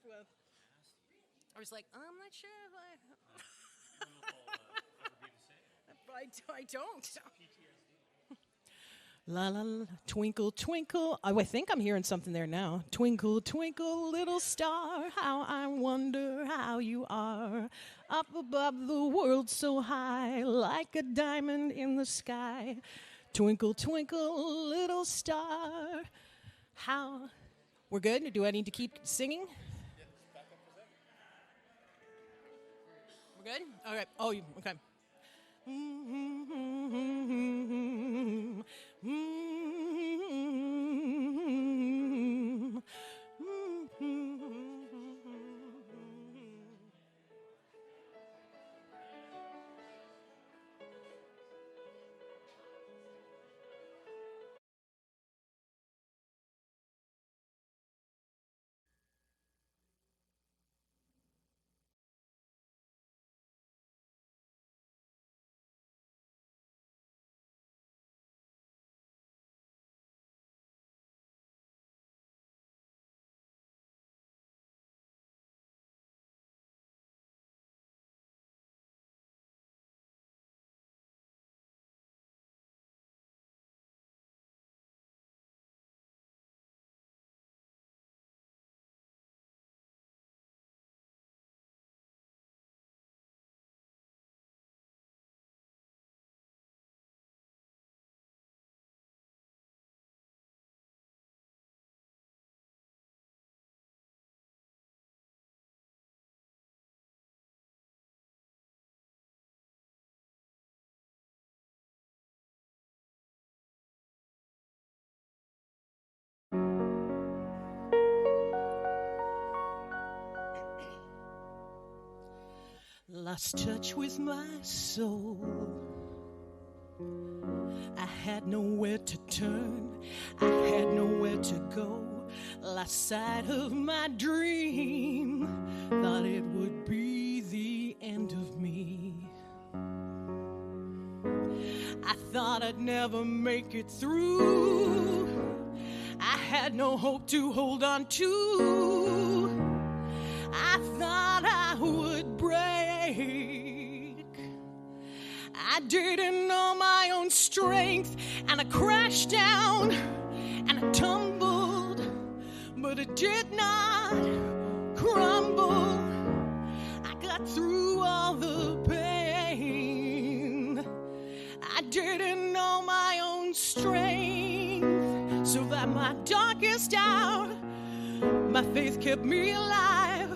with. I was like, I'm not sure if I don't. La la la, twinkle twinkle. Oh, I think I'm hearing something there now. Twinkle twinkle, little star, how I wonder how you are. Up above the world so high, like a diamond in the sky. Twinkle twinkle, little star, how. We're good? Do I need to keep singing? We're good? All right. Oh, okay. Lost touch with my soul. I had nowhere to turn, I had nowhere to go. Lost sight of my dream, thought it would be the end of me. I thought I'd never make it through. I had no hope to hold on to. I thought I would break. I didn't know my own strength, and I crashed down and I tumbled, but it did not crumble. I got through all the pain. I didn't know my own strength, so that my darkest hour, my faith kept me alive.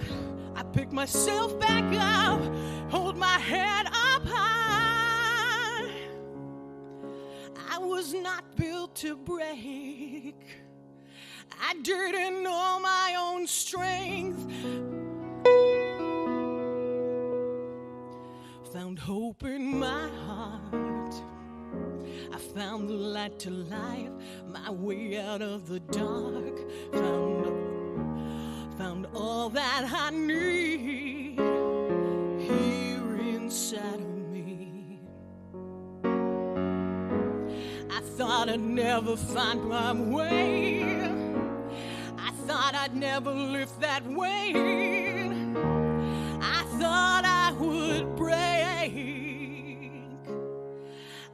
I picked myself back up, hold my head up high. I was not built to break. I didn't know my own strength. Found hope in my heart. I found the light to life, my way out of the dark. Found all that I need here inside of me. I thought I'd never find my way. I thought I'd never lift that weight. I thought I would break.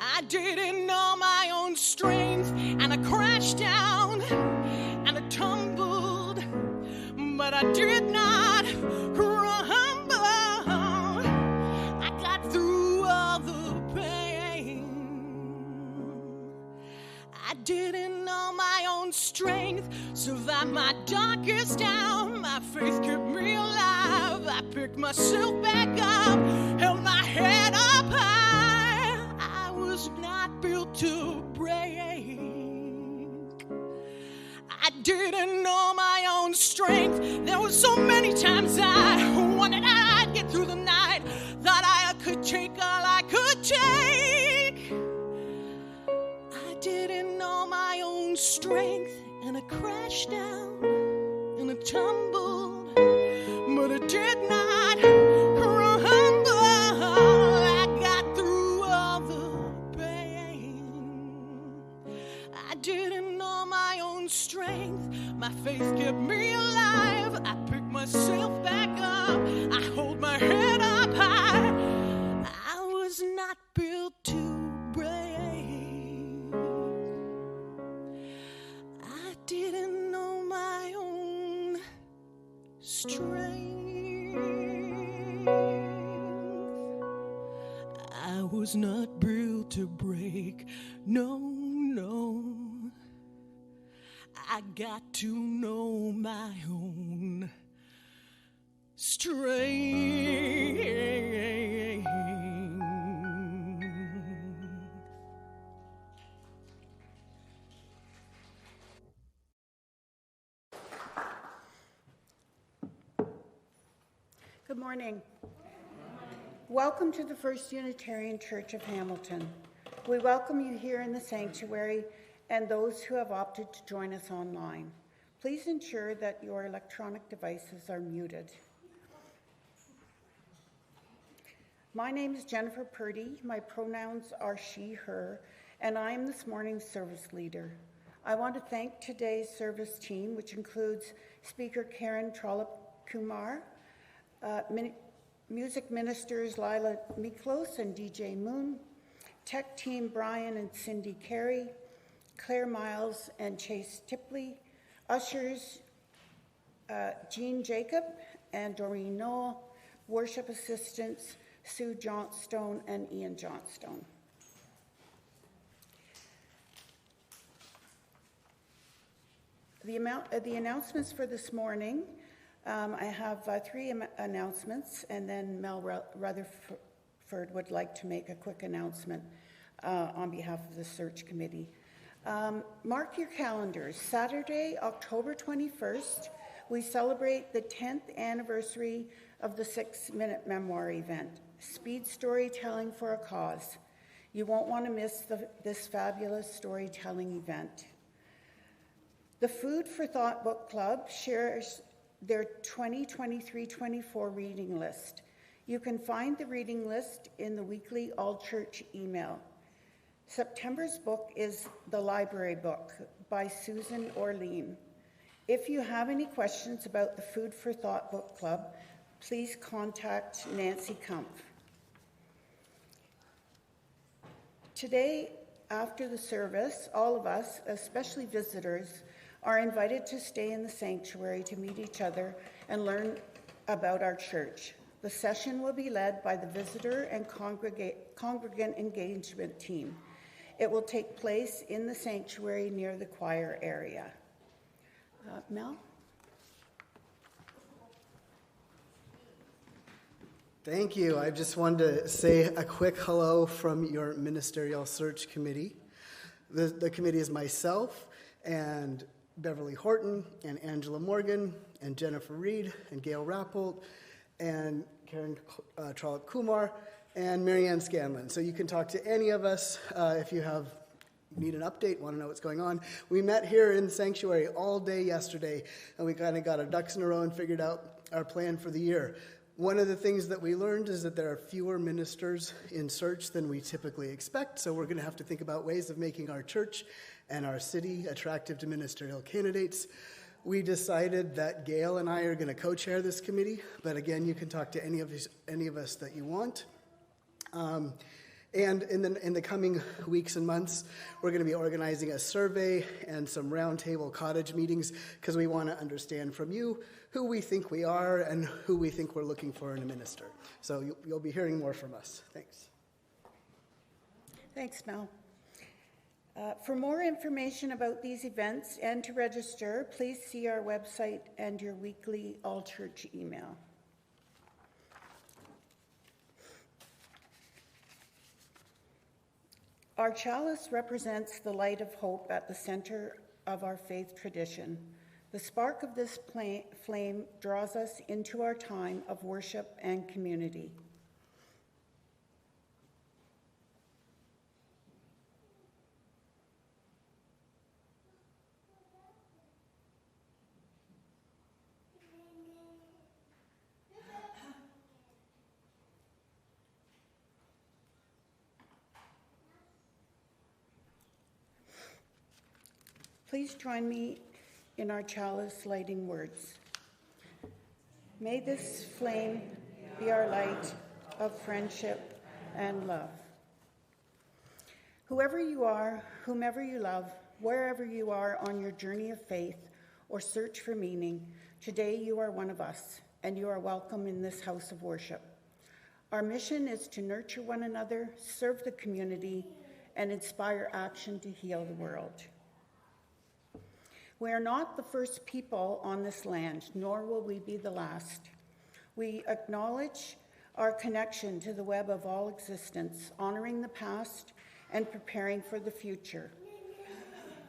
I didn't know my own strength, and I crashed down and I tumbled, but I did not crumble. I got through all the pain. I didn't know my own strength, so that my darkest hour, my faith kept me alive. I picked myself back up, held my head up high. I was not built to break. I didn't know my own strength. There were so many times I wanted I'd get through the night. Thought I could take all I could take. I didn't know my own strength, and I crashed down and I tumbled, but I did not crumble. I got through all the pain. I didn't know my own strength. My faith kept me alive. I picked myself I was not built to break. No, no. I got to know my own strength. Good morning. Welcome to the First Unitarian Church of Hamilton. We welcome you here in the sanctuary and those who have opted to join us online. Please ensure that your electronic devices are muted. My name is Jennifer Purdy. My pronouns are she, her, and I am this morning's service leader. I want to thank today's service team, which includes Speaker Karen Trollope-Kumar, music ministers Lila Miklos and DJ Moon, tech team Brian and Cindy Carey, Claire Miles and Chase Tipley, ushers Jean Jacob and Doreen Knoll, worship assistants Sue Johnstone and Ian Johnstone. The announcements for this morning, I have three announcements, and then Mel Rutherford would like to make a quick announcement on behalf of the search committee. Mark your calendars. Saturday, October 21st, we celebrate the 10th anniversary of the 6-Minute Memoir event, Speed Storytelling for a Cause. You won't want to miss this fabulous storytelling event. The Food for Thought Book Club shares their 2023-24 reading list. You can find the reading list in the weekly all-church email. September's book is The Library Book by Susan Orlean. If you have any questions about the Food for Thought Book Club, please contact Nancy Kumpf. Today, after the service, all of us, especially visitors, are invited to stay in the sanctuary to meet each other and learn about our church. The session will be led by the visitor and congregant engagement team. It will take place in the sanctuary near the choir area. Mel? Thank you. I just wanted to say a quick hello from your ministerial search committee. The committee is myself and Beverly Horton and Angela Morgan and Jennifer Reed and Gail Rappold and Karen Trollope-Kumar and Marianne Scanlon. So you can talk to any of us if you need an update, want to know what's going on. We met here in Sanctuary all day yesterday, and we kind of got our ducks in a row and figured out our plan for the year. One of the things that we learned is that there are fewer ministers in search than we typically expect, so we're going to have to think about ways of making our church and our city attractive to ministerial candidates. We decided that Gail and I are going to co-chair this committee, but again, you can talk to any of us that you want. And in the coming weeks and months, we're going to be organizing a survey and some roundtable cottage meetings because we want to understand from you who we think we are and who we think we're looking for in a minister. So you'll be hearing more from us. Thanks. Thanks, Mel. For more information about these events and to register, please see our website and your weekly all-church email. Our chalice represents the light of hope at the center of our faith tradition. The spark of this flame draws us into our time of worship and community. Please join me in our chalice lighting words. May this flame be our light of friendship and love. Whoever you are, whomever you love, wherever you are on your journey of faith or search for meaning, today you are one of us, and you are welcome in this house of worship. Our mission is to nurture one another, serve the community, and inspire action to heal the world. We are not the first people on this land, nor will we be the last. We acknowledge our connection to the web of all existence, honoring the past and preparing for the future.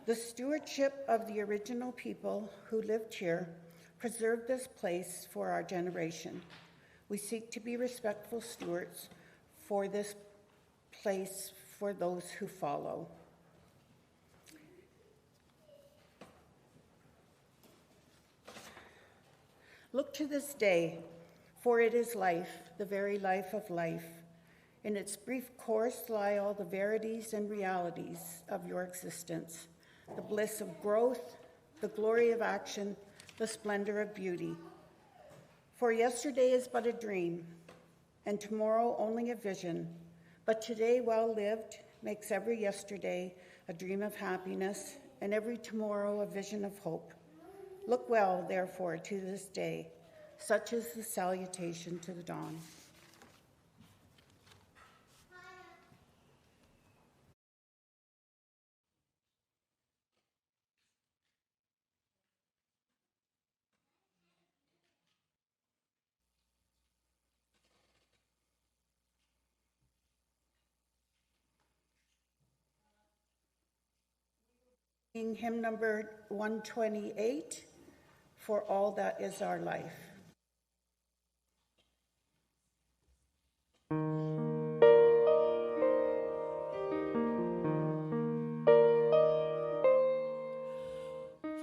The stewardship of the original people who lived here preserved this place for our generation. We seek to be respectful stewards for this place for those who follow. Look to this day, for it is life, the very life of life. In its brief course lie all the verities and realities of your existence, the bliss of growth, the glory of action, the splendor of beauty. For yesterday is but a dream, and tomorrow only a vision, but today well lived makes every yesterday a dream of happiness, and every tomorrow a vision of hope. Look well, therefore, to this day. Such is the salutation to the dawn. Hymn number 128, For All That Is Our Life.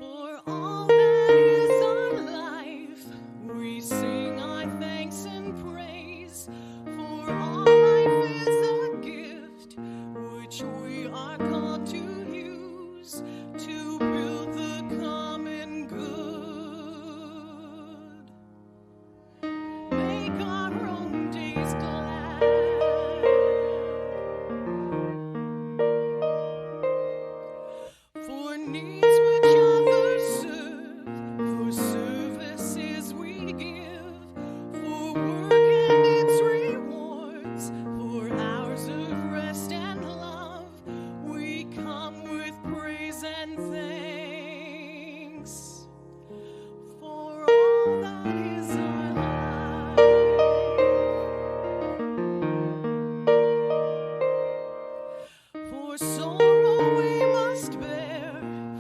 For all that is our life, we sing our thanks and praise. For all life is a gift, which we are called to use to build the common good. Make our own days glad. For needs which others serve, for services we give, for work and its rewards, for hours of rest and love, we come with praise and thanks. For all that is our life. For sorrow we must bear,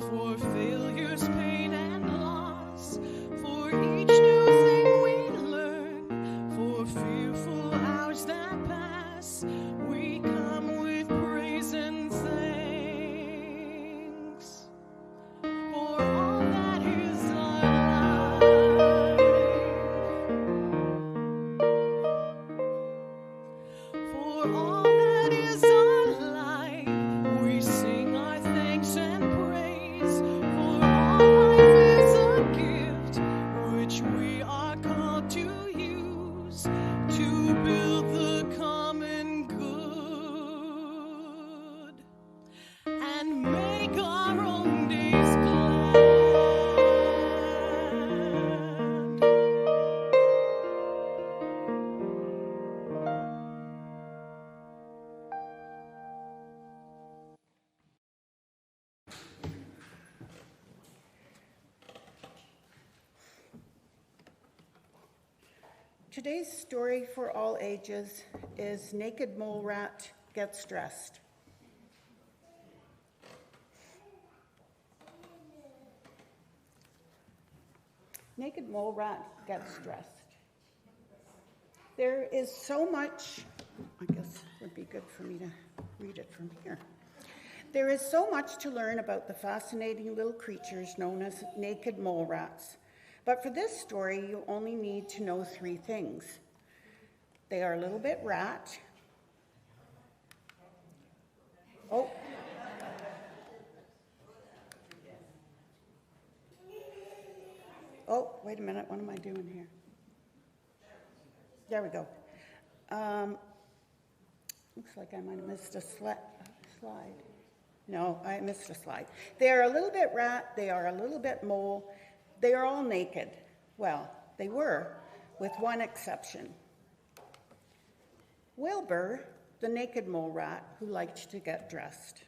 for failures, pain, and loss, for each new thing we learn, for fearful hours that pass, we come with praise and thanks. For all that is our life. For all that is our life, we sing our thanks and praise. For all life is a gift, which we are called to use to build the common good and make our own days glad. Today's story for all ages is Naked Mole Rat Gets Dressed. Naked Mole Rat Gets Dressed. There is so much, I guess it would be good for me to read it from here. There is so much to learn about the fascinating little creatures known as naked mole rats. But for this story, you only need to know 3 things. They are a little bit rat. Oh. Oh, wait a minute, what am I doing here? There we go. Looks like I might have missed a slide. No, I missed a slide. They are a little bit rat, they are a little bit mole, they are all naked. Well, they were, with one exception. Wilbur, the naked mole rat who liked to get dressed.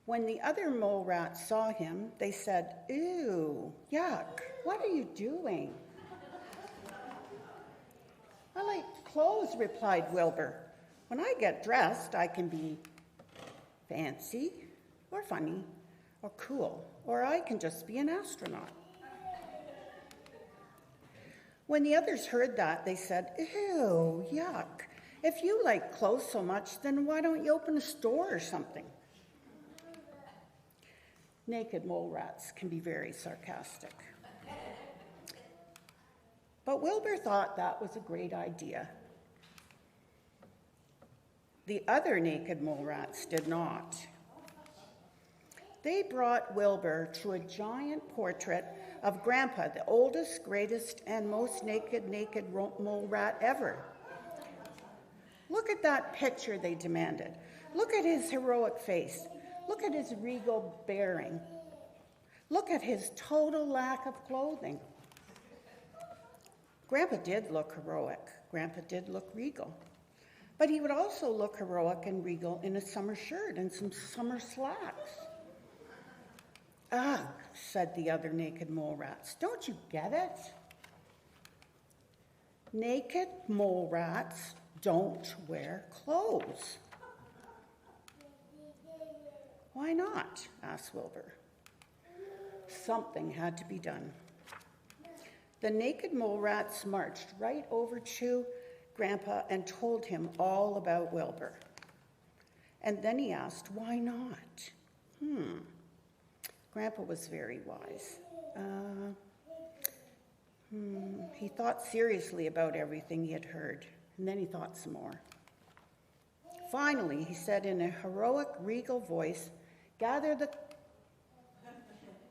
When the other mole rats saw him, they said, "Ew, yuck, what are you doing?" "I like clothes," replied Wilbur. "When I get dressed, I can be fancy or funny or cool, or I can just be an astronaut." When the others heard that, they said, "Ew, yuck. If you like clothes so much, then why don't you open a store or something?" Naked mole rats can be very sarcastic. But Wilbur thought that was a great idea. The other naked mole rats did not. They brought Wilbur to a giant portrait of Grandpa, the oldest, greatest, and most naked mole rat ever. "Look at that picture," they demanded. "Look at his heroic face. Look at his regal bearing. Look at his total lack of clothing." Grandpa did look heroic. Grandpa did look regal. But he would also look heroic and regal in a summer shirt and some summer slacks. "Ugh," said the other naked mole rats. "Don't you get it? Naked mole rats don't wear clothes." "Why not?" asked Wilbur. Something had to be done. The naked mole rats marched right over to Grandpa and told him all about Wilbur. And then he asked, "Why not?" Grandpa was very wise. He thought seriously about everything he had heard, and then he thought some more. Finally, he said in a heroic, regal voice, "Gather the..."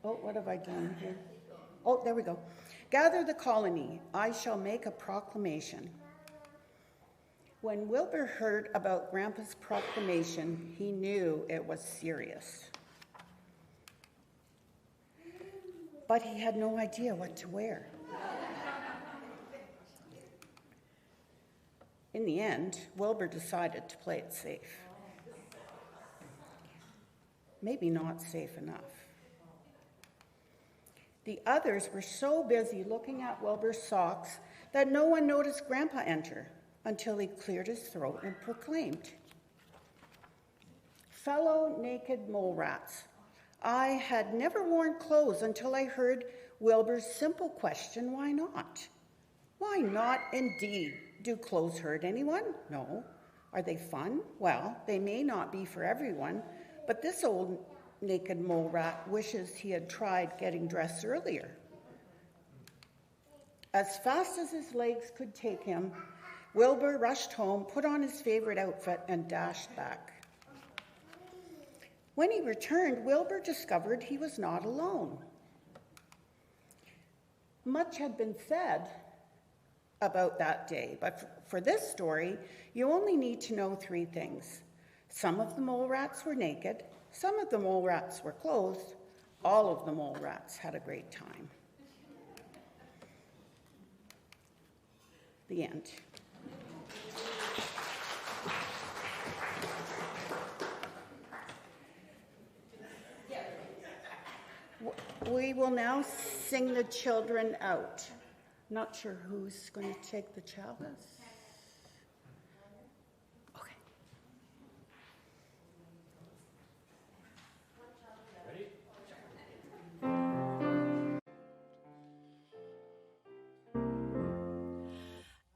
Oh, what have I done here? Oh, there we go. "Gather the colony. I shall make a proclamation." When Wilbur heard about Grandpa's proclamation, he knew it was serious. But he had no idea what to wear. In the end, Wilbur decided to play it safe. Maybe not safe enough. The others were so busy looking at Wilbur's socks that no one noticed Grandpa enter until he cleared his throat and proclaimed, "Fellow naked mole rats, I had never worn clothes until I heard Wilbur's simple question, why not? Why not indeed? Do clothes hurt anyone? No. Are they fun? Well, they may not be for everyone, but this old naked mole rat wishes he had tried getting dressed earlier." As fast as his legs could take him, Wilbur rushed home, put on his favorite outfit, and dashed back. When he returned, Wilbur discovered he was not alone. Much had been said about that day, but for this story, you only need to know 3 things. Some of the mole rats were naked, some of the mole rats were clothed, all of the mole rats had a great time. The end. We will now sing the children out. Not sure who's going to take the chalice. Okay.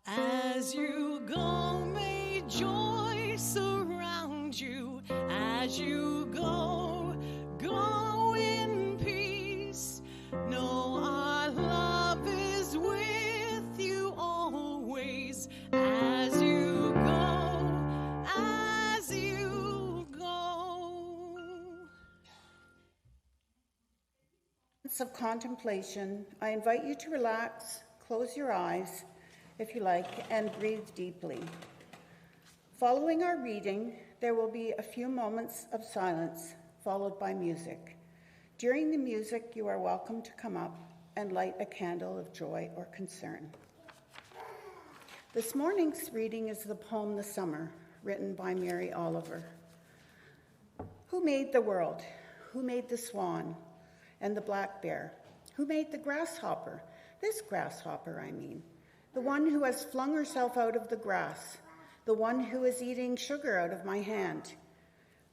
As you go, may joy surround you. As you go, go in peace. Know our love is with you always. As you go, as you go. Of contemplation, I invite you to relax, close your eyes, if you like, and breathe deeply. Following our reading, there will be a few moments of silence, followed by music. During the music, you are welcome to come up and light a candle of joy or concern. This morning's reading is the poem The Summer, written by Mary Oliver. Who made the world? Who made the swan and the black bear? Who made the grasshopper? This grasshopper, I mean. The one who has flung herself out of the grass. The one who is eating sugar out of my hand.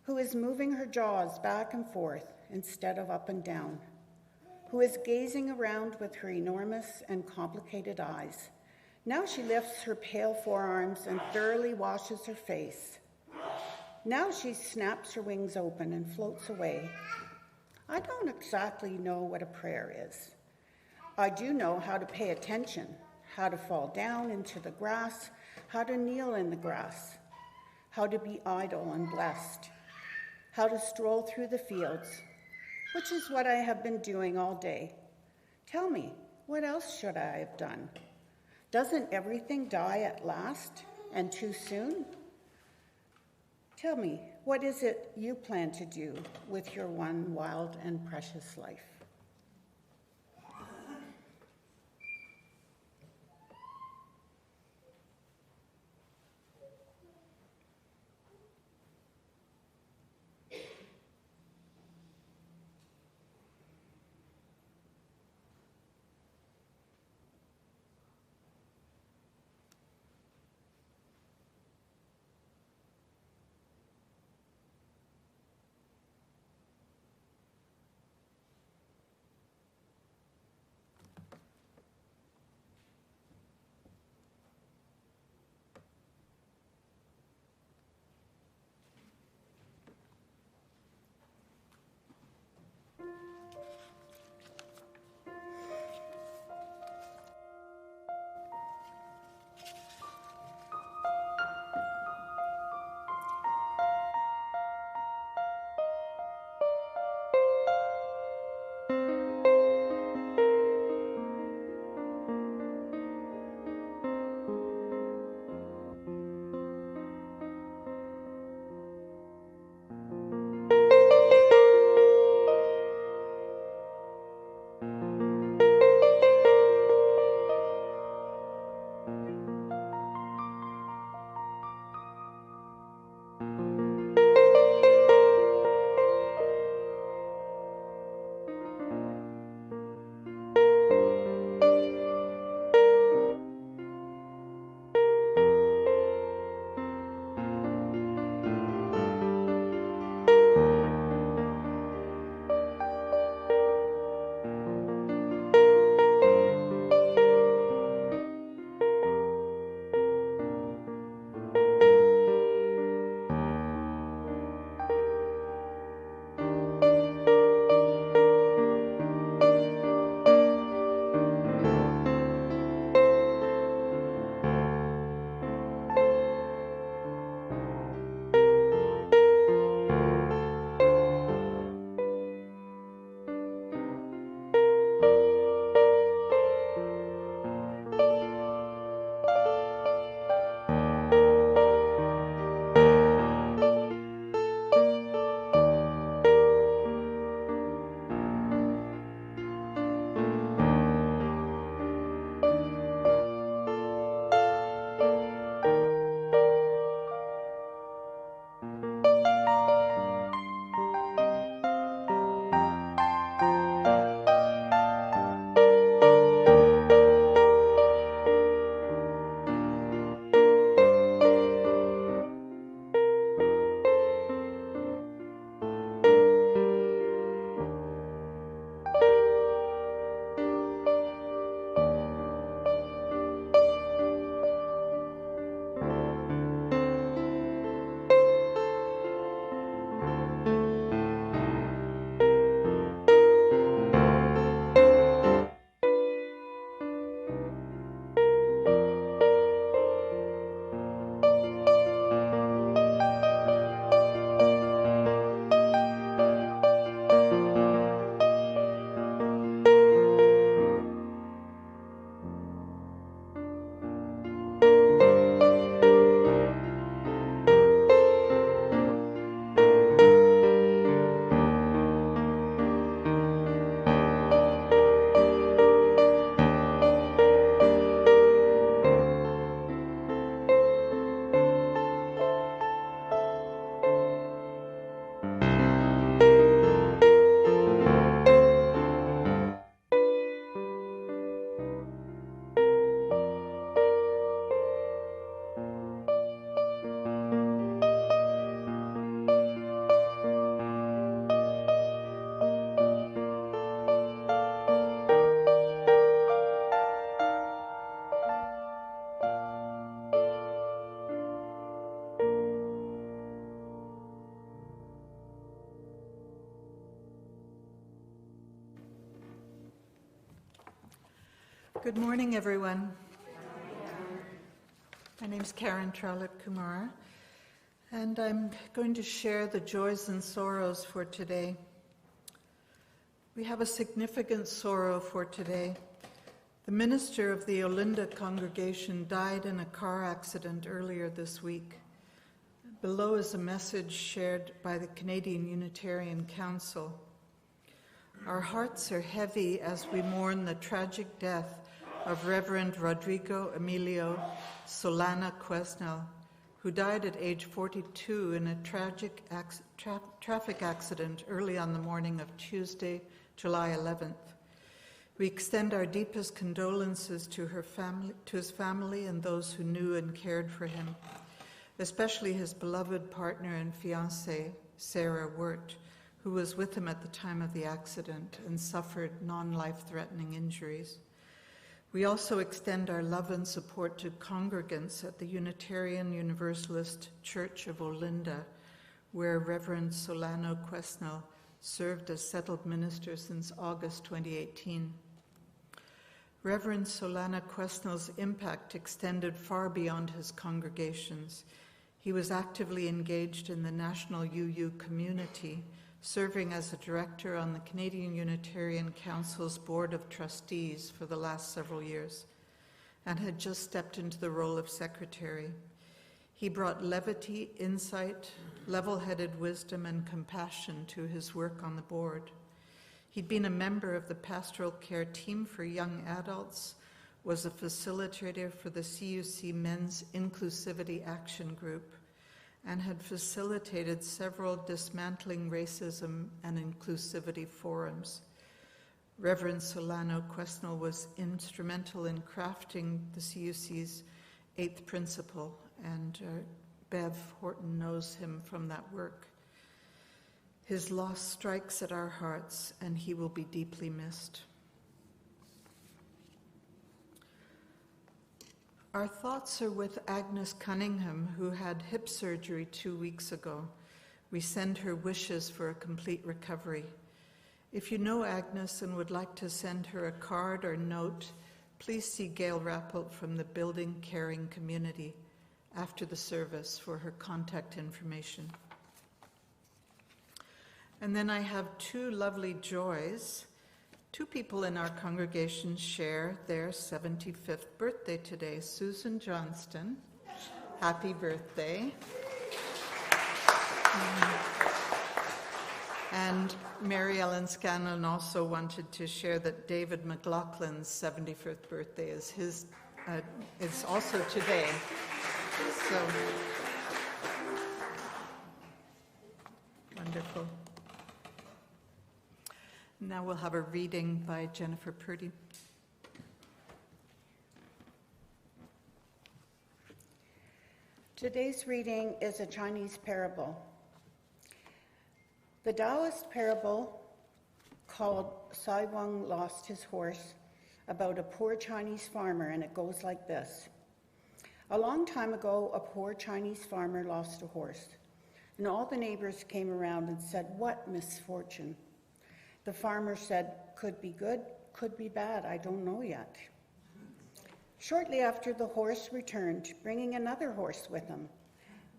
Who is moving her jaws back and forth instead of up and down. Who is gazing around with her enormous and complicated eyes. Now she lifts her pale forearms and thoroughly washes her face. Now she snaps her wings open and floats away. I don't exactly know what a prayer is. I do know how to pay attention, how to fall down into the grass, how to kneel in the grass, how to be idle and blessed, how to stroll through the fields, which is what I have been doing all day. Tell me, what else should I have done? Doesn't everything die at last and too soon? Tell me, what is it you plan to do with your one wild and precious life? Good morning, everyone. My name's Karen Trollope Kumar, and I'm going to share the joys and sorrows for today. We have a significant sorrow for today. The minister of the Olinda congregation died in a car accident earlier this week. Below is a message shared by the Canadian Unitarian Council. Our hearts are heavy as we mourn the tragic death of Reverend Rodrigo Emilio Solana Quesnel, who died at age 42 in a tragic traffic accident early on the morning of Tuesday, July 11th. We extend our deepest condolences to his family and those who knew and cared for him, especially his beloved partner and fiancée, Sarah Wirt, who was with him at the time of the accident and suffered non-life-threatening injuries. We also extend our love and support to congregants at the Unitarian Universalist Church of Olinda, where Reverend Solano Quesnel served as settled minister since August 2018. Reverend Solana Quesnel's impact extended far beyond his congregations. He was actively engaged in the national UU community, serving as a director on the Canadian Unitarian Council's Board of Trustees for the last several years, and had just stepped into the role of secretary. He brought levity, insight, level-headed wisdom, and compassion to his work on the board. He'd been a member of the pastoral care team for young adults, was a facilitator for the CUC Men's Inclusivity Action Group, and had facilitated several dismantling racism and inclusivity forums. Reverend Solano Quesnel was instrumental in crafting the CUC's 8th principle, and Bev Horton knows him from that work. His loss strikes at our hearts, and he will be deeply missed. Our thoughts are with Agnes Cunningham, who had hip surgery 2 weeks ago. We send her wishes for a complete recovery. If you know Agnes and would like to send her a card or note, please see Gail Rappelt from the Building Caring Community after the service for her contact information. And then I have two lovely joys. 2 people in our congregation share their 75th birthday today. Susan Johnston, happy birthday. And Mary Ellen Scanlon also wanted to share that David McLaughlin's 75th birthday is it's also today. So, wonderful. Now we'll have a reading by Jennifer Purdy. Today's reading is a Chinese parable. The Taoist parable called Sai Wang Lost His Horse about a poor Chinese farmer, and it goes like this. A long time ago, a poor Chinese farmer lost a horse, and all the neighbors came around and said, "What misfortune?" The farmer said, "Could be good, could be bad, I don't know yet." Shortly after, the horse returned, bringing another horse with him,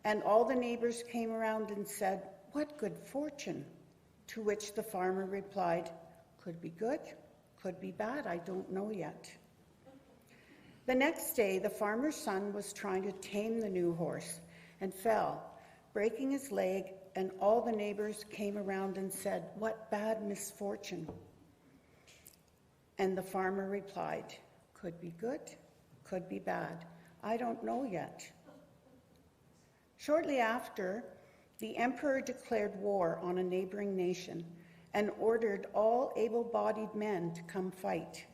and all the neighbors came around and said, "What good fortune?" To which the farmer replied, "Could be good, could be bad, I don't know yet." The next day, the farmer's son was trying to tame the new horse and fell, breaking his leg, and all the neighbors came around and said, "What bad misfortune?" And the farmer replied, "Could be good, could be bad, I don't know yet." Shortly after, the emperor declared war on a neighboring nation and ordered all able-bodied men to come fight.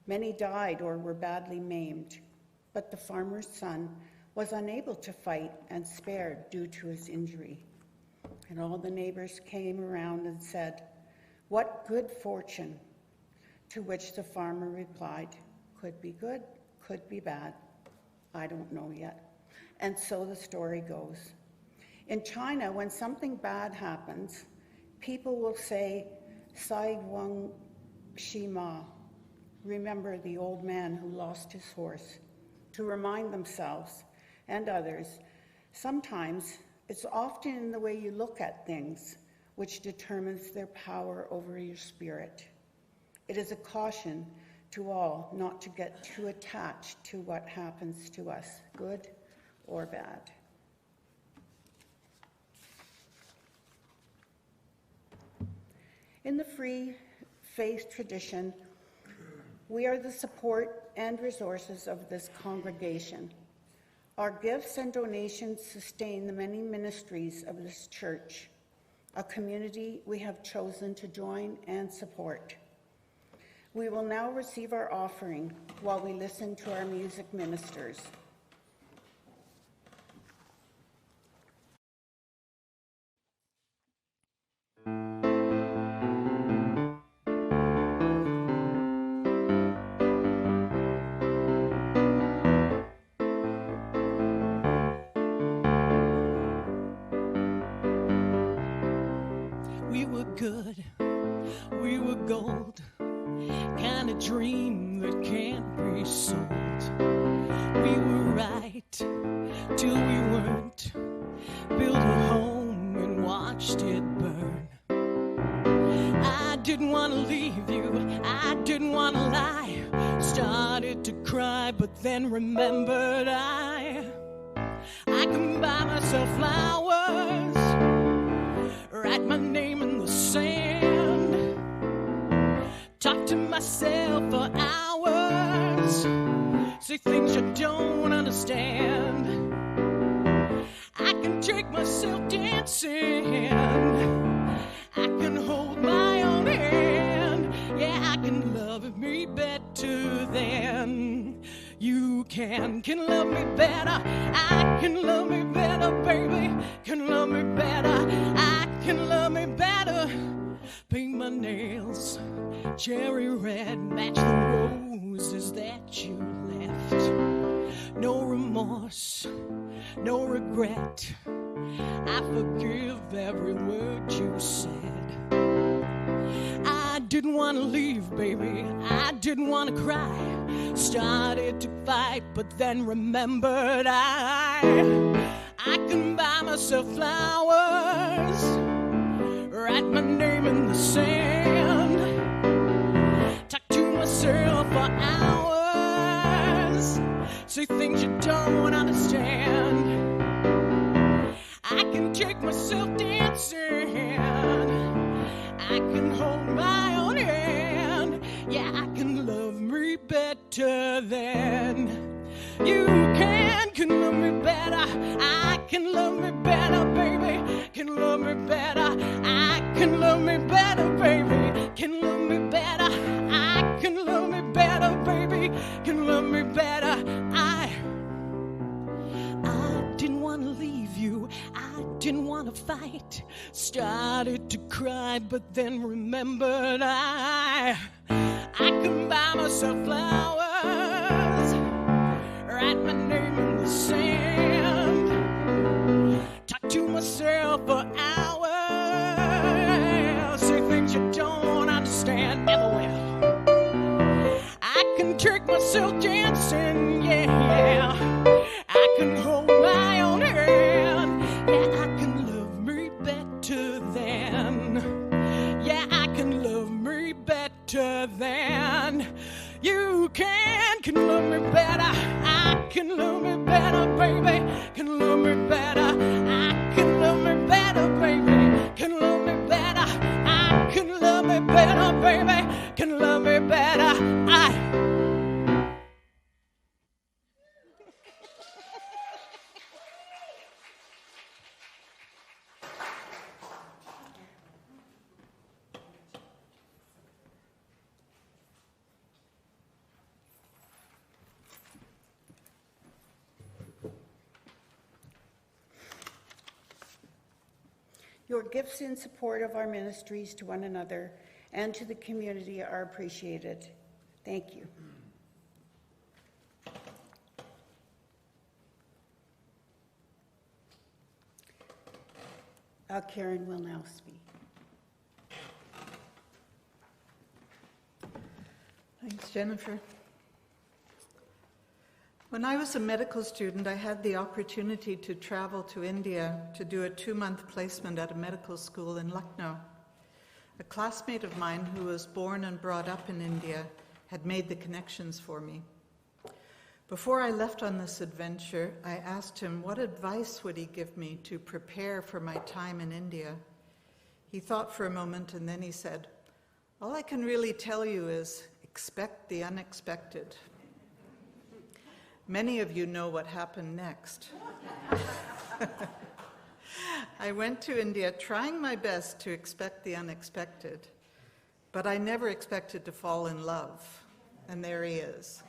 Many died or were badly maimed, but the farmer's son was unable to fight and spared due to his injury. And all the neighbors came around and said, "What good fortune?" To which the farmer replied, "Could be good, could be bad, I don't know yet." And so the story goes. In China, when something bad happens, people will say, "Sai Wang Shi Ma," remember the old man who lost his horse, to remind themselves and others, sometimes it's often in the way you look at things which determines their power over your spirit. It is a caution to all not to get too attached to what happens to us, good or bad. In the Free Faith tradition, we are the support and resources of this congregation. Our gifts and donations sustain the many ministries of this church, a community we have chosen to join and support. We will now receive our offering while we listen to our music ministers. We were good, we were gold, kind of dream that can't be sold. We were right till we weren't, built a home and watched it burn. I didn't want to leave you, I didn't want to lie, started to cry but then remembered I can buy myself flowers, write my name in the sand, talk to myself for hours, say things you don't understand. I can take myself dancing, I can hold my own hand, yeah, I can love me better than you can love me better, I can love me better, baby, can love me better, I can love me better. Paint my nails cherry red, match the roses that you left. No remorse, no regret, I forgive every word you said. I didn't want to leave, baby, I didn't want to cry, started to fight but then remembered I can buy myself flowers, write my name in the sand, talk to myself for hours, say things you don't understand. I can take myself dancing, I can hold my own hand, yeah, I can love me better than you can love me better, I can love me better, baby, can love me better, I can love me better, baby, can love me better, I can love me better, baby, can love me better. I didn't want to leave you, I didn't want to fight, started to cry but then remembered I can buy myself flowers, write my name in the sand, talk to myself for hours, say things you don't understand, never will. I can take myself dancing, yeah, I can hold my own hand, yeah, I can love me better than, yeah, I can love me better than you can love me better, I can love me better, baby, can love me better, I can love me better, baby, can love me better, I can love me better, baby, can love me better, Your gifts in support of our ministries to one another and to the community are appreciated. Thank you. Karen will now speak. Thank Thanks, Jennifer. When I was a medical student, I had the opportunity to travel to India to do a 2-month placement at a medical school in Lucknow. A classmate of mine who was born and brought up in India had made the connections for me. Before I left on this adventure, I asked him what advice would he give me to prepare for my time in India. He thought for a moment and then he said, "All I can really tell you is expect the unexpected." Many of you know what happened next. I went to India trying my best to expect the unexpected, but I never expected to fall in love, and there he is.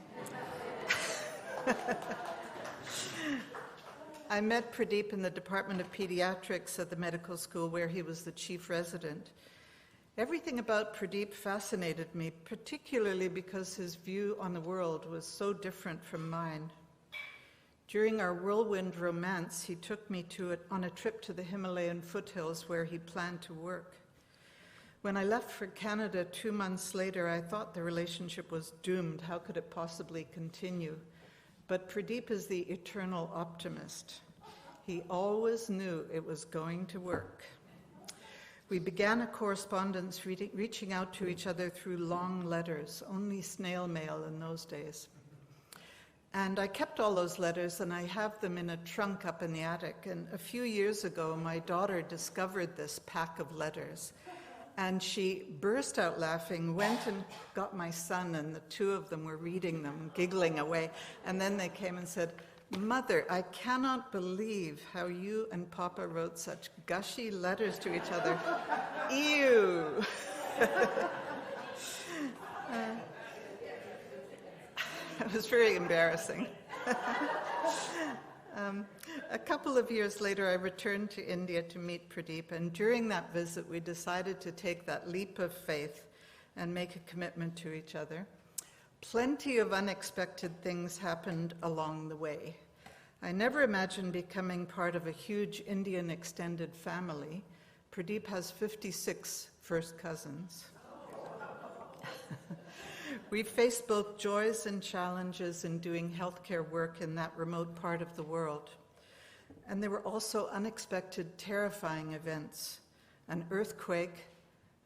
I met Pradeep in the Department of Pediatrics at the medical school where he was the chief resident. Everything about Pradeep fascinated me, particularly because his view on the world was so different from mine. During our whirlwind romance, he took me on a trip to the Himalayan foothills where he planned to work. When I left for Canada 2 months later, I thought the relationship was doomed. How could it possibly continue? But Pradeep is the eternal optimist. He always knew it was going to work. We began a correspondence reaching out to each other through long letters, only snail mail in those days. And I kept all those letters, and I have them in a trunk up in the attic. And a few years ago, my daughter discovered this pack of letters. And she burst out laughing, went and got my son, and the two of them were reading them, giggling away. And then they came and said, "Mother, I cannot believe how you and Papa wrote such gushy letters to each other. Ew." It was very embarrassing. A couple of years later, I returned to India to meet Pradeep, and during that visit, we decided to take that leap of faith and make a commitment to each other. Plenty of unexpected things happened along the way. I never imagined becoming part of a huge Indian extended family. Pradeep has 56 first cousins. We faced both joys and challenges in doing healthcare work in that remote part of the world. And there were also unexpected, terrifying events: an earthquake,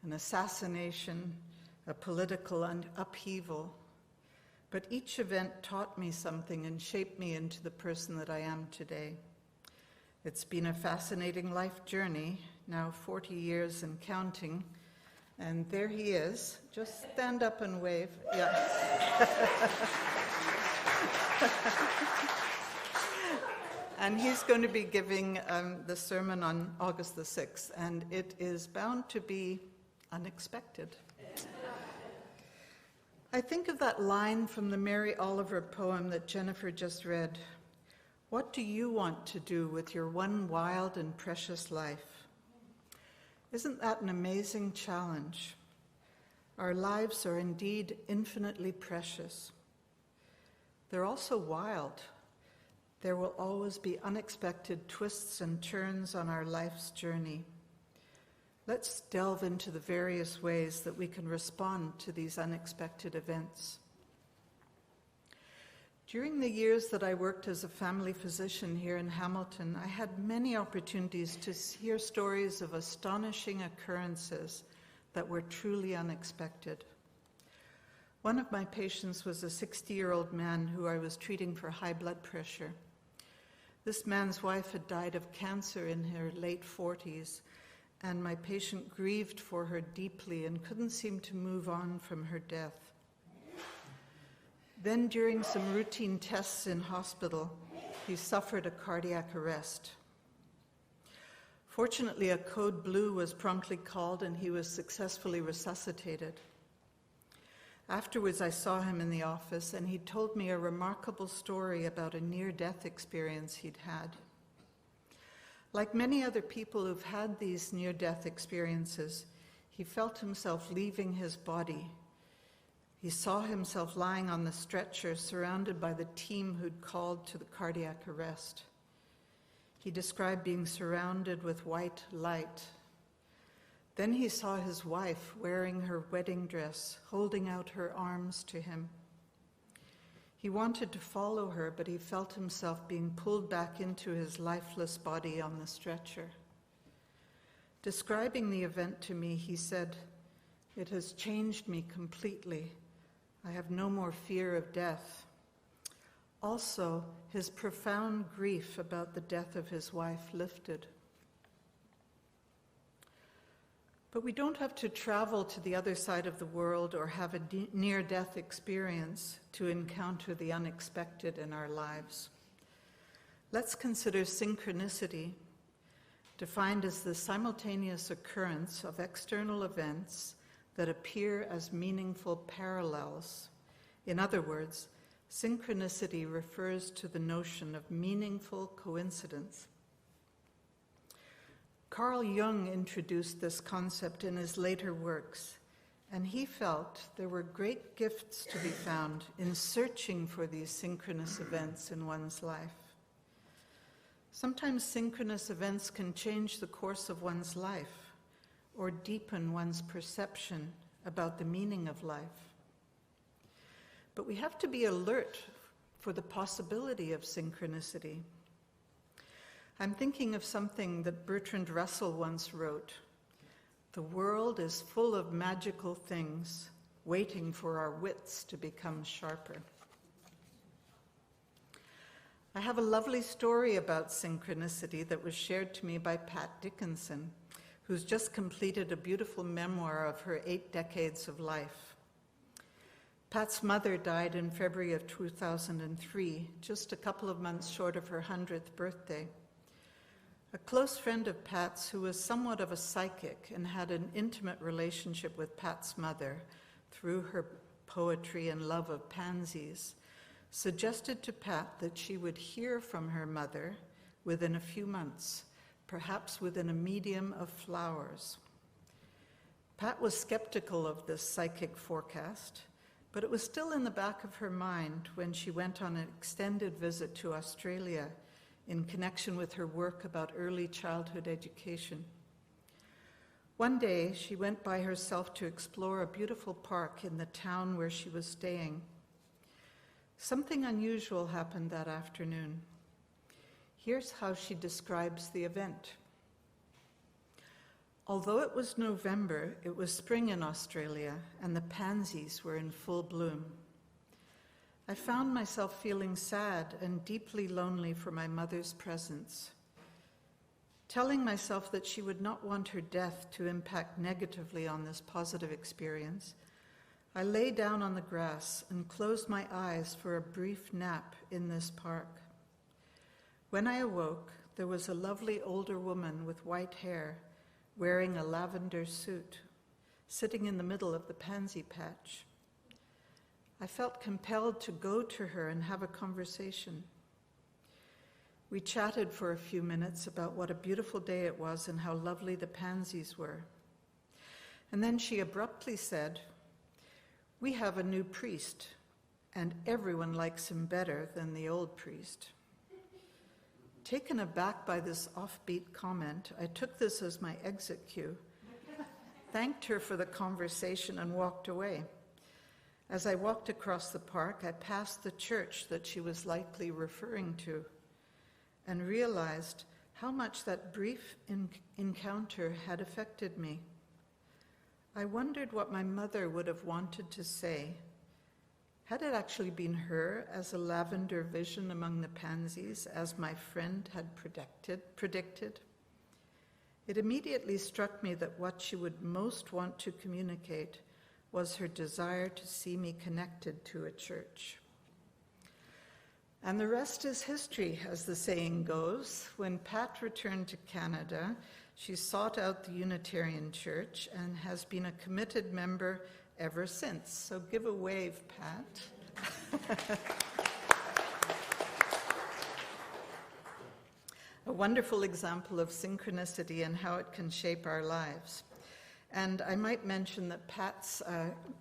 an assassination, a political upheaval. But each event taught me something and shaped me into the person that I am today. It's been a fascinating life journey, now 40 years and counting. And there he is. Just stand up and wave. Yeah. And he's going to be giving the sermon on August the 6th, and it is bound to be unexpected. I think of that line from the Mary Oliver poem that Jennifer just read. What do you want to do with your one wild and precious life? Isn't that an amazing challenge? Our lives are indeed infinitely precious. They're also wild. There will always be unexpected twists and turns on our life's journey. Let's delve into the various ways that we can respond to these unexpected events. During the years that I worked as a family physician here in Hamilton, I had many opportunities to hear stories of astonishing occurrences that were truly unexpected. One of my patients was a 60-year-old man who I was treating for high blood pressure. This man's wife had died of cancer in her late 40s, and my patient grieved for her deeply and couldn't seem to move on from her death. Then, during some routine tests in hospital, he suffered a cardiac arrest. Fortunately, a code blue was promptly called and he was successfully resuscitated. Afterwards, I saw him in the office and he told me a remarkable story about a near-death experience he'd had. Like many other people who've had these near-death experiences, he felt himself leaving his body. He saw himself lying on the stretcher, surrounded by the team who'd called to the cardiac arrest. He described being surrounded with white light. Then he saw his wife wearing her wedding dress, holding out her arms to him. He wanted to follow her, but he felt himself being pulled back into his lifeless body on the stretcher. Describing the event to me, he said, "It has changed me completely. I have no more fear of death." Also, his profound grief about the death of his wife lifted. But we don't have to travel to the other side of the world or have a near-death experience to encounter the unexpected in our lives. Let's consider synchronicity, defined as the simultaneous occurrence of external events that appear as meaningful parallels. In other words, synchronicity refers to the notion of meaningful coincidence. Carl Jung introduced this concept in his later works, and he felt there were great gifts to be found in searching for these synchronous events in one's life. Sometimes synchronous events can change the course of one's life or deepen one's perception about the meaning of life. But we have to be alert for the possibility of synchronicity. I'm thinking of something that Bertrand Russell once wrote. "The world is full of magical things, waiting for our wits to become sharper." I have a lovely story about synchronicity that was shared to me by Pat Dickinson, who's just completed a beautiful memoir of her 8 decades of life. Pat's mother died in February of 2003, just a couple of months short of her 100th birthday. A close friend of Pat's, who was somewhat of a psychic and had an intimate relationship with Pat's mother through her poetry and love of pansies, suggested to Pat that she would hear from her mother within a few months, perhaps within a medium of flowers. Pat was skeptical of this psychic forecast, but it was still in the back of her mind when she went on an extended visit to Australia in connection with her work about early childhood education. One day, she went by herself to explore a beautiful park in the town where she was staying. Something unusual happened that afternoon. Here's how she describes the event. Although it was November, it was spring in Australia, and the pansies were in full bloom. I found myself feeling sad and deeply lonely for my mother's presence. Telling myself that she would not want her death to impact negatively on this positive experience, I lay down on the grass and closed my eyes for a brief nap in this park. When I awoke, there was a lovely older woman with white hair, wearing a lavender suit, sitting in the middle of the pansy patch. I felt compelled to go to her and have a conversation. We chatted for a few minutes about what a beautiful day it was and how lovely the pansies were. And then she abruptly said, "We have a new priest, and everyone likes him better than the old priest." Taken aback by this offbeat comment, I took this as my exit cue, thanked her for the conversation, and walked away. As I walked across the park, I passed the church that she was likely referring to and realized how much that brief encounter had affected me. I wondered what my mother would have wanted to say. Had it actually been her as a lavender vision among the pansies, as my friend had predicted? It immediately struck me that what she would most want to communicate was her desire to see me connected to a church. And the rest is history, as the saying goes. When Pat returned to Canada, she sought out the Unitarian Church and has been a committed member ever since. So give a wave, Pat. A wonderful example of synchronicity and how it can shape our lives. And I might mention that Pat's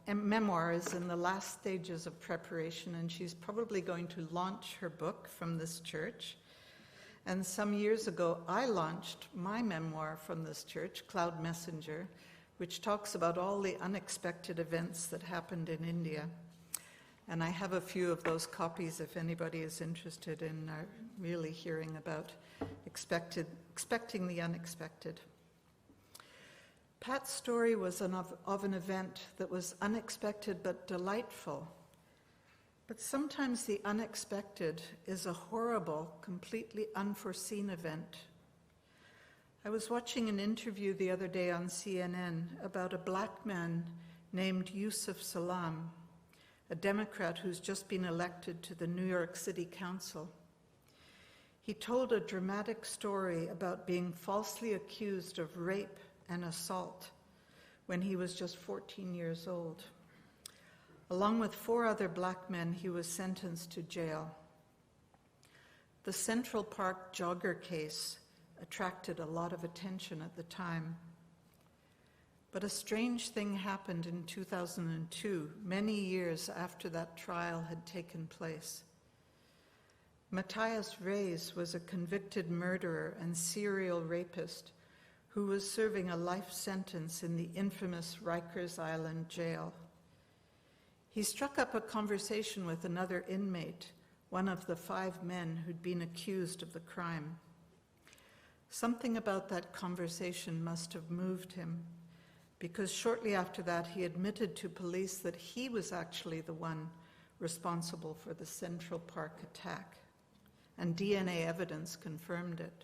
memoir is in the last stages of preparation, and she's probably going to launch her book from this church. And some years ago, I launched my memoir from this church, Cloud Messenger, which talks about all the unexpected events that happened in India. And I have a few of those copies if anybody is interested in really hearing about expecting the unexpected. Pat's story was of an event that was unexpected but delightful. But sometimes the unexpected is a horrible, completely unforeseen event. I was watching an interview the other day on CNN about a black man named Yusuf Salaam, a Democrat who's just been elected to the New York City Council. He told a dramatic story about being falsely accused of rape and assault when he was just 14 years old. Along with 4 other black men, he was sentenced to jail. The Central Park jogger case attracted a lot of attention at the time. But a strange thing happened in 2002, many years after that trial had taken place. Matthias Reyes was a convicted murderer and serial rapist who was serving a life sentence in the infamous Rikers Island jail. He struck up a conversation with another inmate, one of the 5 men who'd been accused of the crime. Something about that conversation must have moved him, because shortly after that he admitted to police that he was actually the one responsible for the Central Park attack, and DNA evidence confirmed it.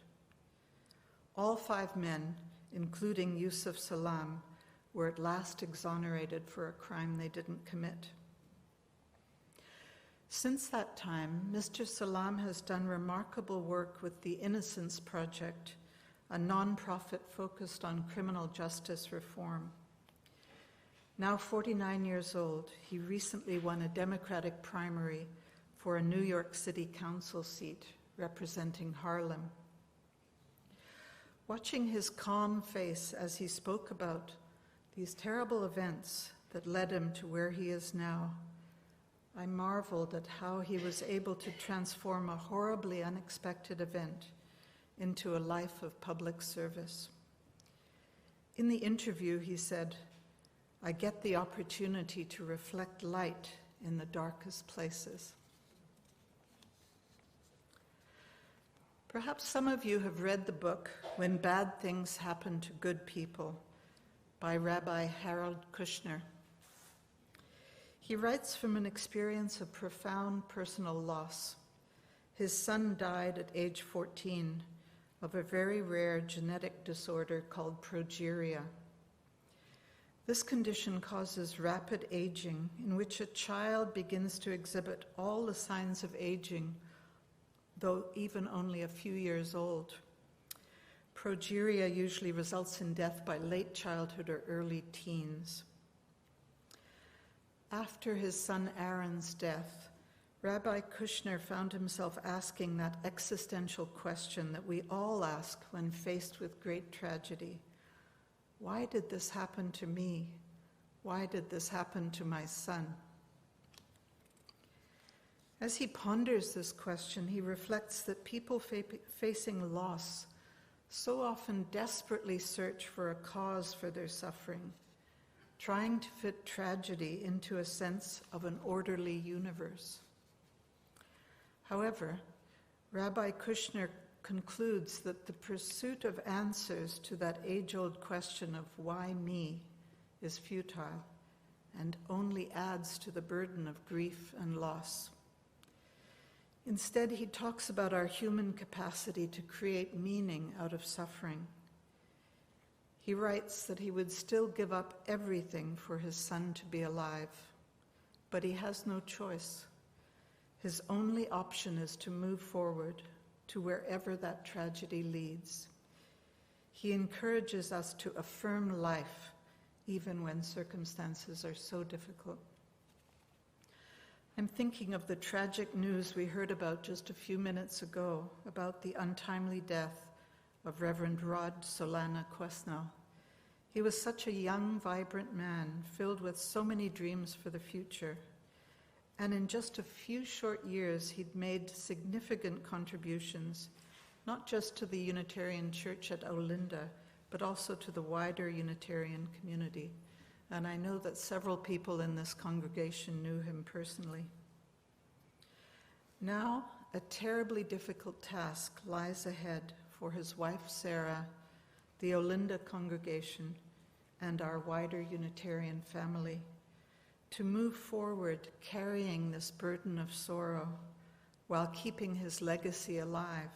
All 5 men, including Yusuf Salaam, were at last exonerated for a crime they didn't commit. Since that time, Mr. Salaam has done remarkable work with the Innocence Project, a nonprofit focused on criminal justice reform. Now 49 years old, he recently won a Democratic primary for a New York City Council seat representing Harlem. Watching his calm face as he spoke about these terrible events that led him to where he is now, I marveled at how he was able to transform a horribly unexpected event into a life of public service. In the interview, he said, "I get the opportunity to reflect light in the darkest places." Perhaps some of you have read the book When Bad Things Happen to Good People by Rabbi Harold Kushner. He writes from an experience of profound personal loss. His son died at age 14 of a very rare genetic disorder called progeria. This condition causes rapid aging, in which a child begins to exhibit all the signs of aging, though even only a few years old. Progeria usually results in death by late childhood or early teens. After his son Aaron's death, Rabbi Kushner found himself asking that existential question that we all ask when faced with great tragedy. Why did this happen to me? Why did this happen to my son? As he ponders this question, he reflects that people facing loss so often desperately search for a cause for their suffering, trying to fit tragedy into a sense of an orderly universe. However, Rabbi Kushner concludes that the pursuit of answers to that age-old question of why me is futile and only adds to the burden of grief and loss. Instead, he talks about our human capacity to create meaning out of suffering. He writes that he would still give up everything for his son to be alive, but he has no choice. His only option is to move forward to wherever that tragedy leads. He encourages us to affirm life, even when circumstances are so difficult. I'm thinking of the tragic news we heard about just a few minutes ago about the untimely death of Reverend Rod Solana Quesnel. He was such a young, vibrant man, filled with so many dreams for the future. And in just a few short years, he'd made significant contributions not just to the Unitarian Church at Olinda, but also to the wider Unitarian community. And I know that several people in this congregation knew him personally. Now, a terribly difficult task lies ahead for his wife Sarah, the Olinda congregation, and our wider Unitarian family, to move forward carrying this burden of sorrow while keeping his legacy alive.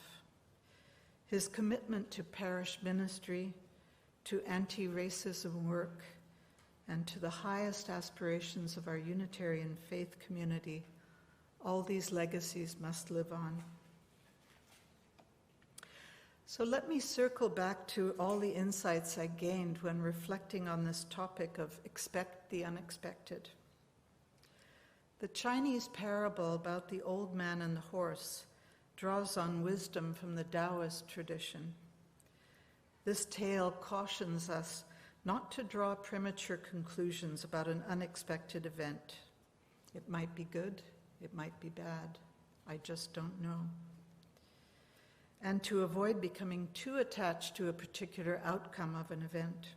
His commitment to parish ministry, to anti-racism work, and to the highest aspirations of our Unitarian faith community, all these legacies must live on. So let me circle back to all the insights I gained when reflecting on this topic of expect the unexpected. The Chinese parable about the old man and the horse draws on wisdom from the Taoist tradition. This tale cautions us not to draw premature conclusions about an unexpected event. It might be good, it might be bad, I just don't know. And to avoid becoming too attached to a particular outcome of an event.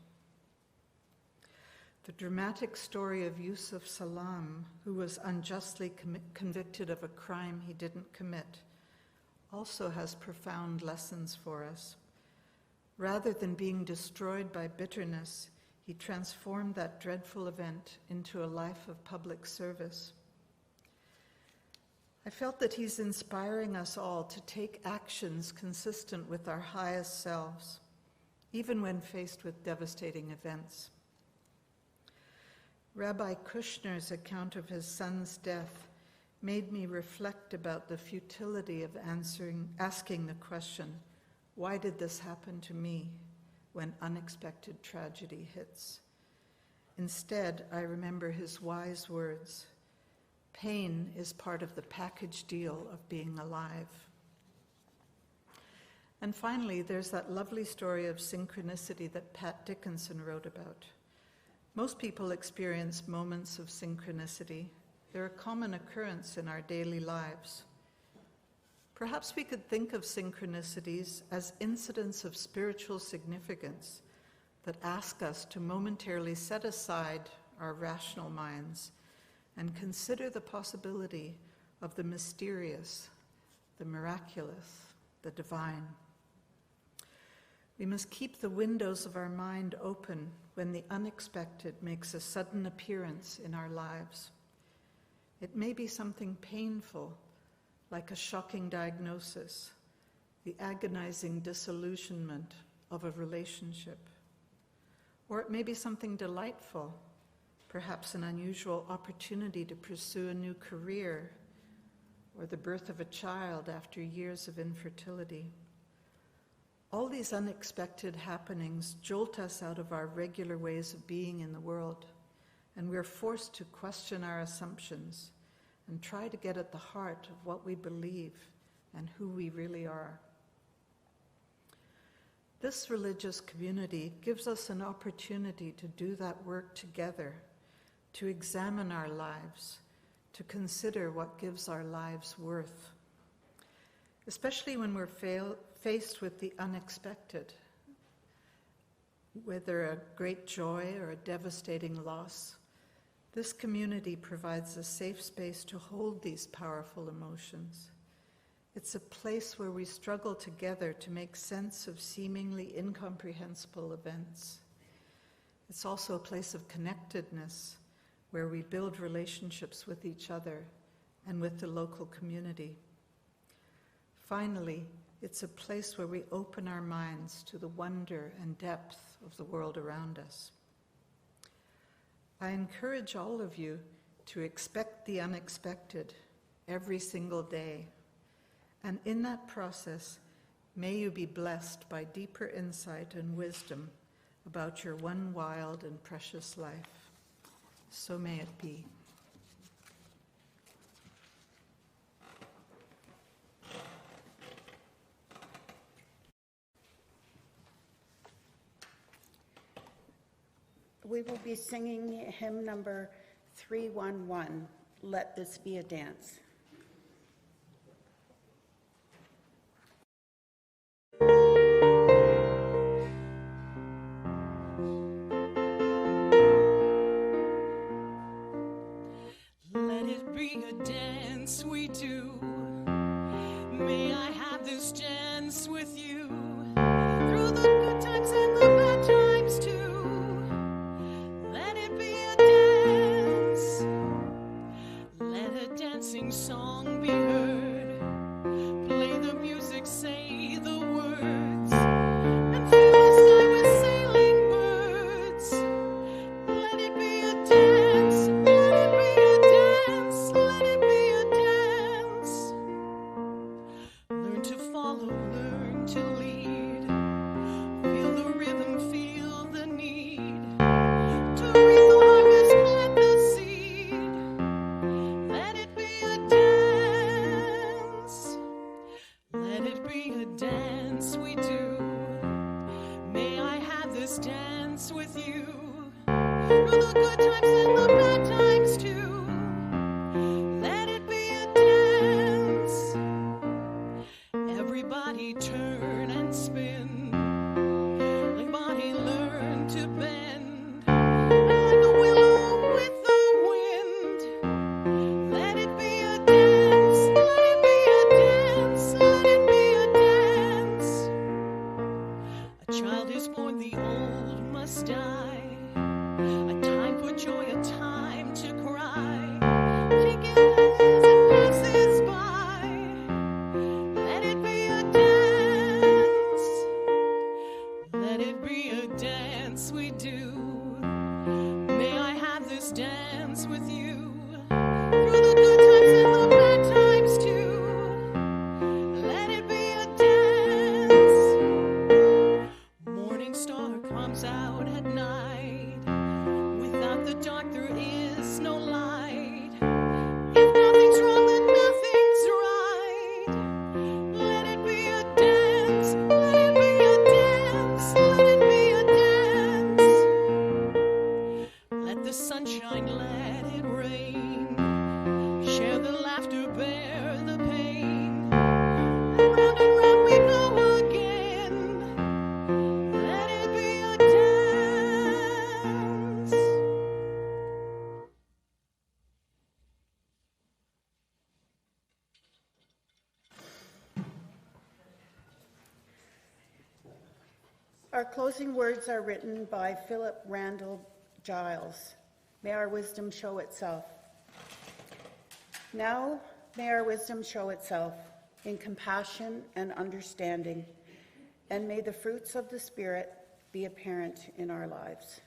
The dramatic story of Yusuf Salam, who was unjustly convicted of a crime he didn't commit, also has profound lessons for us. Rather than being destroyed by bitterness, he transformed that dreadful event into a life of public service. I felt that he's inspiring us all to take actions consistent with our highest selves, even when faced with devastating events. Rabbi Kushner's account of his son's death made me reflect about the futility of asking the question, why did this happen to me, when unexpected tragedy hits? Instead, I remember his wise words, pain is part of the package deal of being alive. And finally, there's that lovely story of synchronicity that Pat Dickinson wrote about. Most people experience moments of synchronicity. They're a common occurrence in our daily lives. Perhaps we could think of synchronicities as incidents of spiritual significance that ask us to momentarily set aside our rational minds and consider the possibility of the mysterious, the miraculous, the divine. We must keep the windows of our mind open when the unexpected makes a sudden appearance in our lives. It may be something painful, like a shocking diagnosis, the agonizing disillusionment of a relationship. Or it may be something delightful, perhaps an unusual opportunity to pursue a new career, or the birth of a child after years of infertility. All these unexpected happenings jolt us out of our regular ways of being in the world, and we're forced to question our assumptions and try to get at the heart of what we believe and who we really are. This religious community gives us an opportunity to do that work together, to examine our lives, to consider what gives our lives worth, especially when we're faced with the unexpected, whether a great joy or a devastating loss. This community provides a safe space to hold these powerful emotions. It's a place where we struggle together to make sense of seemingly incomprehensible events. It's also a place of connectedness, where we build relationships with each other and with the local community. Finally, it's a place where we open our minds to the wonder and depth of the world around us. I encourage all of you to expect the unexpected every single day. And in that process, may you be blessed by deeper insight and wisdom about your one wild and precious life. So may it be. We will be singing hymn number 311, Let This Be a Dance. be a dance we do. May I have this dance with you through the good times and the bad times too. Let it be a dance. Let a dancing song be heard. Play the music, say the words, and fill the sky with sailing birds. Let it be a dance. Let it be a dance. Let it be a dance. Learn to follow, learn to lead. Feel the rhythm, feel the need. To reap the harvest, plant the seed. Let it be a dance. Let it be a dance we do. May I have this dance with you through the good times and the bad times too. Let it be a dance. Everybody turn and spin. Everybody learn to bend. Like a willow with the wind. Let it be a dance. Let it be a dance. Let it be a dance. A child is born, the old must die. A time for joy, a time to cry. Take it as it passes by. Let it be a dance. Let it be a dance we do. May I have this dance with you through the good times and the bad times too. Let it be a dance. Morning star comes out at night. Without the dark there is no light. If nothing's wrong, then nothing's right. Let it be a dance. Let it be a dance. Let it be a dance. Let the sunshine, let it rain. Share the laughter, bear the pain. And round we go again. Let it be a dance. Our closing words are written by Philip Randall Giles. May our wisdom show itself. Now, may our wisdom show itself in compassion and understanding, and may the fruits of the Spirit be apparent in our lives.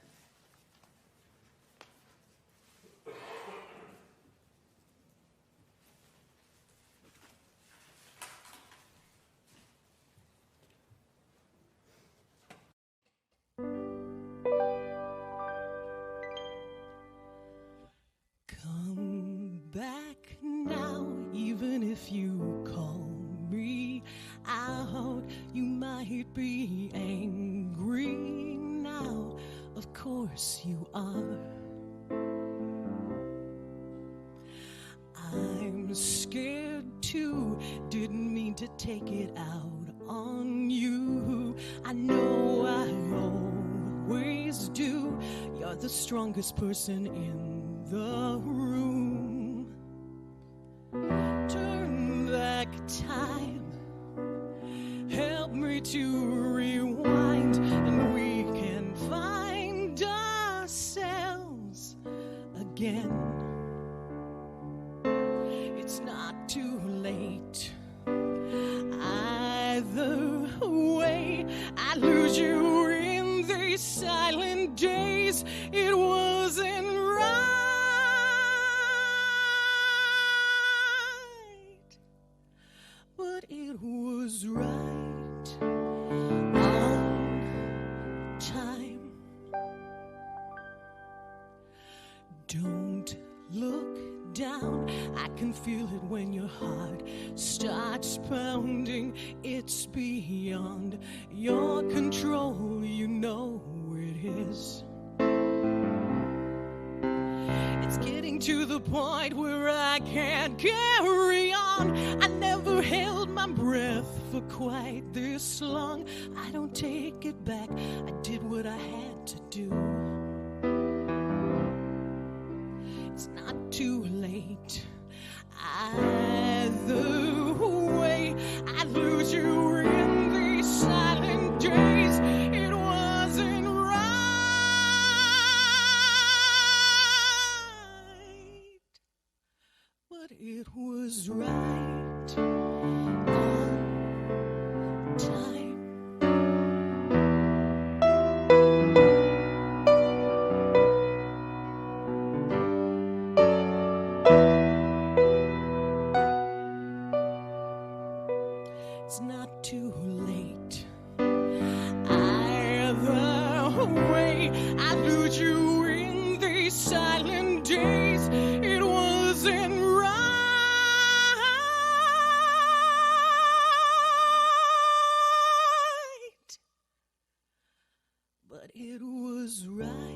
Come back now, even if you call me out. You might be angry now, of course you are. I'm scared too, didn't mean to take it out on you. I know I always do. You're the strongest person in the room. Turn back time, help me to rewind, and we can find ourselves again. It's not too late. Either way, I lose you in these silent days. It wasn't right, but it was right on time. Don't look down, I can feel it when your heart starts pounding. It's beyond your control, you know it is. It's getting to the point where I can't carry on. I never held my breath for quite this long. I don't take it back, I did what I had to do. It's not too late. It was right